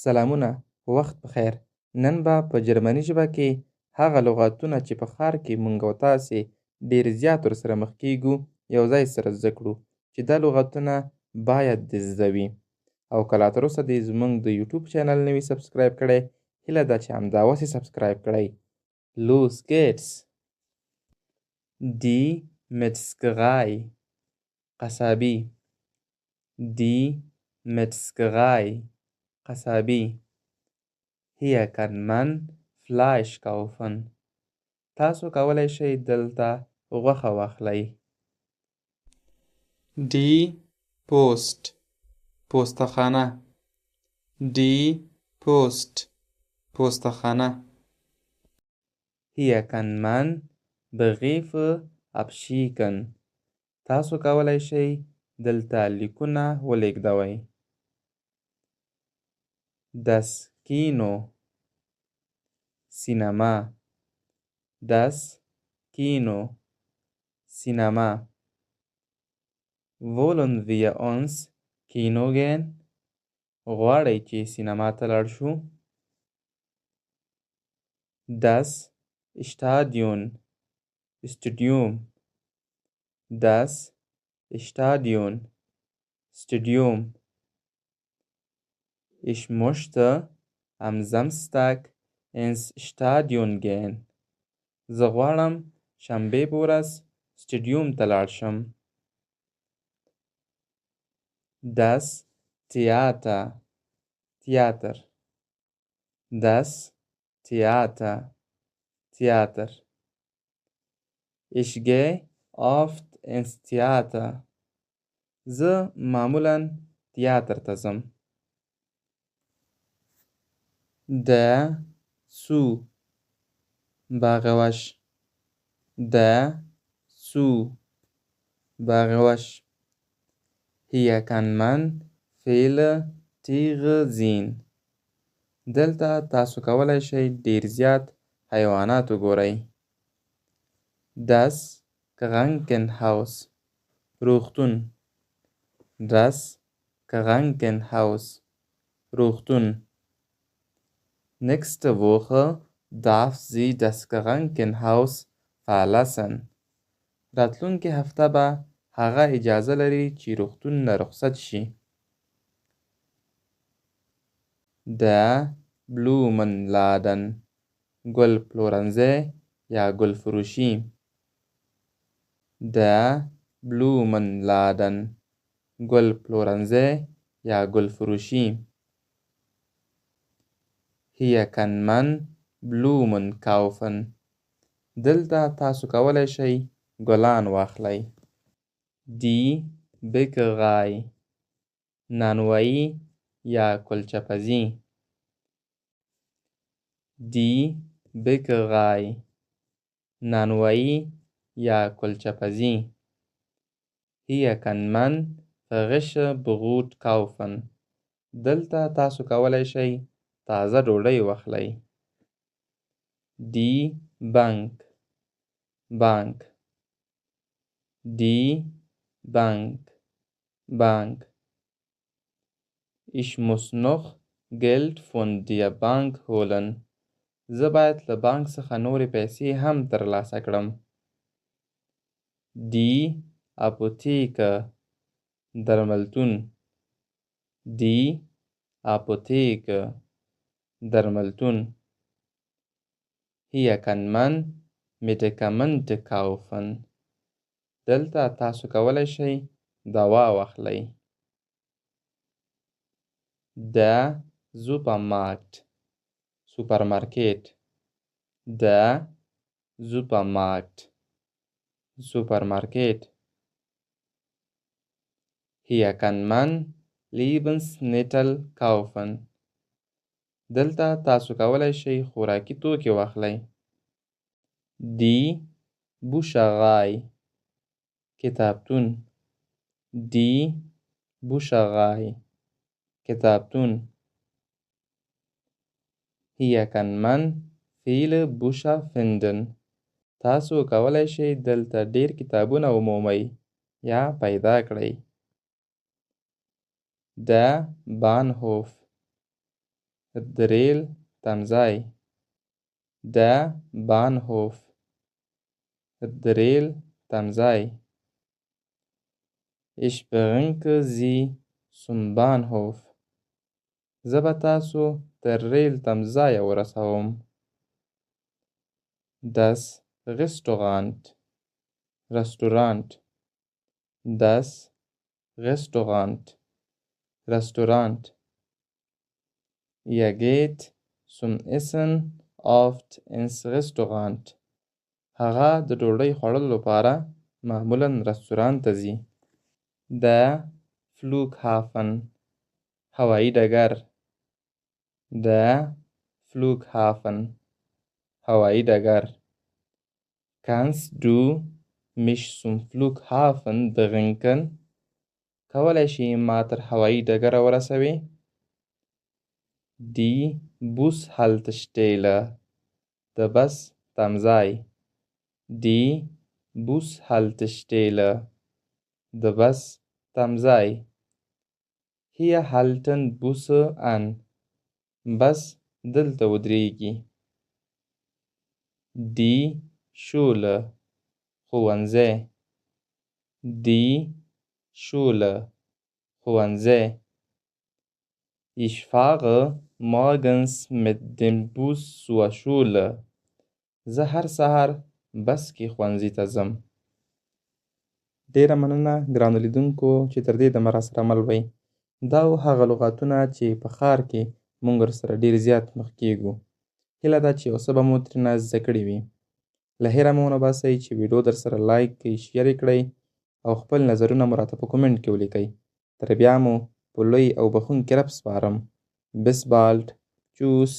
سلامونه، وخت بخیر. نن به په جرمني ژبه کې هغه لغاتونه چې په ښار کې مونږ او تاسې ډېر زیات ورسره مخ کېږو یو ځای سره زده کړو چې دا لغاتونه باید دې زده وي. او که لا تراوسه دې زموږ د یوټیوب چینل نه وي سبسکرایب کړی، هیله ده چې همداوسې سبسکرایب کړئ. Los geht's. Die Metzgerei. قصابي. Die Metzgerei. قصابي. Hier kann man Fleisch kaufen. تاسو کولی شئ دلته غوښه واخلئ. Die Post. پوستخانه. Die Post. پوستخانه. Hier kann man Briefe abschicken. تاسو کولی شئ دلته لیکونه ولېږدوئ. Das Kino. سینما. Das Kino. سینما. Wollen wir uns Kino gehen? غواړئ چې سینما ته لاړ شو؟ Das Stadion. Stadium. Das Stadion. Stadium. Ich möchte am Samstag ins Stadion gehen. زه غواړم شنبې په ورځ سټډیوم ته لاړ شم. Das Theater. Theater. Das Theater. Theater. Ich gehe oft ins Theater. زه معمولاً تیاتر ته ځم. Der Zoo. باغوش. Der Zoo. باغوش. Hier kann man viele Tiere sehen. دلته تاسو کولی شئ ډېر زیات حیوانات وګورئ. Das Krankenhaus. روغتون. Das Krankenhaus. روغتون. Nächste Woche darf sie das Krankenhaus verlassen. راتلونکې هفته به هغه اجازه لري چې روغتون نه رخصت شي. Der Blumenladen. ګل پلورنځی یا ګل فروشي. Der Blumenladen. ګل پلورنځی یا ګل فروشي. Hier kann man Blumen kaufen. دلته تاسو کولی شئ ګلان واخلئ. Die Bäckerei. نانوایی یا کلچه پزی. Die Bäckerei. نانوایی یا کلچه پزی. Hier kann man frische Brot kaufen. دلته تاسو کولی شئ تازه ډوډۍ واخلئ. Die Bank. Bank. Die Bank. Bank. Ich muss noch Geld von der Bank holen. زه باید له بانک څخه نورې پیسې هم ترلاسه کړم. Die Apotheke. درملتون. Die Apotheke. درملتون. Hier kann man Medikamente kaufen. دلته تاسو کولی شئ دوا واخلئ. Der Supermarkt. Supermarket. Der Supermarkt. Supermarket. Hier kann man Lebensmittel kaufen. دلته تاسو کولی شئ خوراکي توکي واخلئ. Die Bücherei. کتابتون. Die Bücherei. کتابتون. Hier kann man viele Bücher finden. تاسو کولی شئ دلته ډیر کتابونه ومومئ یا پیدا کړئ. Der Bahnhof. د ریل تمځای der Bahnhof د ریل تمځای Ich bringe Sie zum Bahnhof زه به تاسو تر ریل تمځایه ورسوم Das Restaurant Restaurant Das Restaurant Restaurant Ihr geht zum Essen oft ins Restaurant هغه د ډوډۍ خوړلو لپاره معمولا رستورانت ته ځي Der Flughafen هوایي ډګر Der Flughafen هوایي ډګر Kannst du mich zum Flughafen bringen کولی شي ما تر هوایي ډګره ورسوي Die Bushaltestelle د بس تمځای Die Bushaltestelle د بس تمځای Hier halten Busse an بس دلته ودرېږي Die Schule ښوونځی Die Schule ښوونځی Ich fahre morgens mit dem Bus zur Schule زه هر سهار بس کې ښوونځي ته ځم ډیره مننه ګرانو لیدونکو چې تر دې دمه راسره مل وئ دا و هغه لغاتونه چې په ښار کې موږ ورسره ډېر زیات مخ کیږو هیله ده چې یو څه به مو ترېنه زده کړي وي له هیره مه ونه باسئ چې ویډیو در سره لایک کړئ شیر یې کړئ او خپل نظرونه مو راته په کومنټ کې ولیکئ تر بیا مو په لوی او بخښونکي رب سپارم bis bald tschüss